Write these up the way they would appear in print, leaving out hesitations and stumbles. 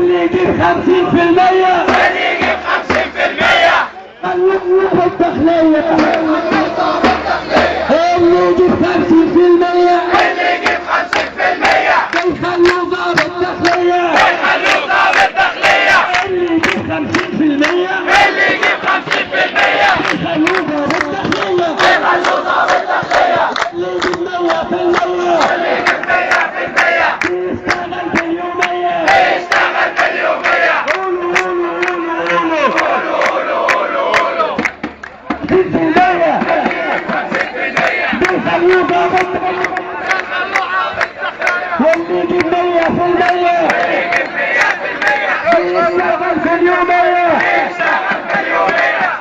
واللي يجيب 50% واللي يجيب 50% خلوه في الداخلية اللي يجيب 50% واللي يجيب 50% يخلوه ضابط داخلية يخلوه ضابط داخلية اللي يجيب 50% واللي يجيب 50% يخلوه ضابط داخلية يخلوه ضابط داخلية اللي يجيب 100% واللي يجيب 100% يشتغل في اليومية يشتغل في اليومية قولوا بيخلوه ضابط واللي يجيب 100% يشتغل في اليومية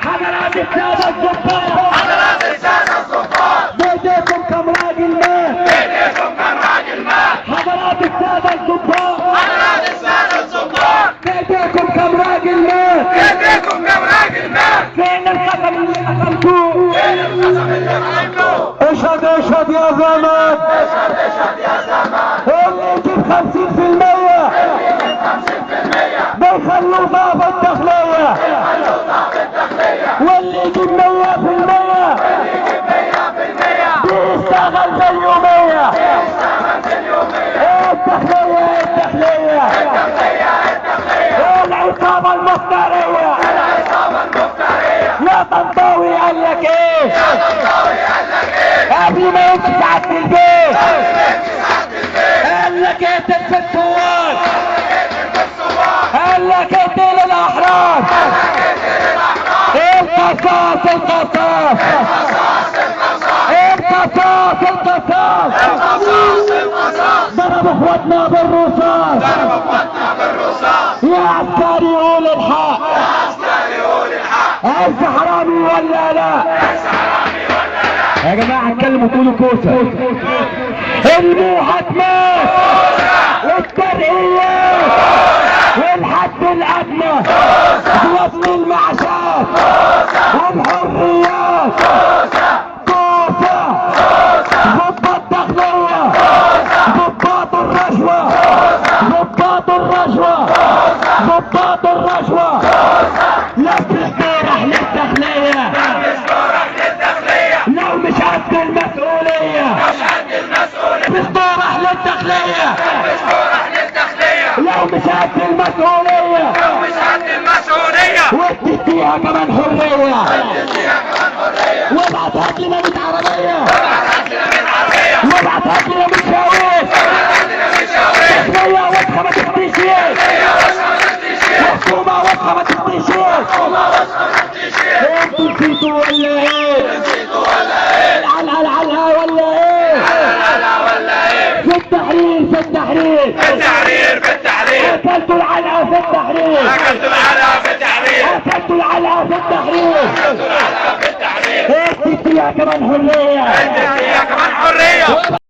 حضرات السادة الضباط حضرات السادة الضباط بيديكم كم راجل مات بيديكم كم راجل مات حضرات السادة الضباط حضرات السادة الضباط بيديكم كم راجل مات بيديكم كم راجل مات فين القسم اللي قسمتوه فين القسم اللي قسمتوه اشهد اشهد يا زمان اشهد اشهد يا زمان اللي يجيب 50% بيخلوه ضابط داخلية واللي يجيب 100% بيشتغل في اليومية الداخلية العصابة المفترية يا طنطاوي قال لك ايه قبل ما يمشي سعادة البيت قال لك اقتل في الثوار قال لك اقتل الاحرار القصاص القصاص القصاص ضرب اخواتنا بالرصاص يا عسكري قول الحق عايز حرامي ولا لا يا جماعة اتكلموا تقولوا كوسة المحاكمات والترقيات والحد الأدنى ووصل المعاشات والحريات كوسة ضباط داخلية ضباط الرشوة ضباط الرشوة ضباط الرشوة لبس جرح للداخلية لو مش قد المسؤولية مصطلح للداخلية لو مش قد المسؤولية واديتيها كمان حرية وابعت هات لنا 100 عربية وابعت هات لنا 100 شاويش تسمية وسخة ما تفتيشيش وحكومة وسخة ما تفتيشيش انتوا نسيتوا ولا ايه؟ العلقة ولا ايه؟ في التحرير اكلتوا العلقة في التحرير اكلتوا العلقة في التحرير ادي فيها كمان حرية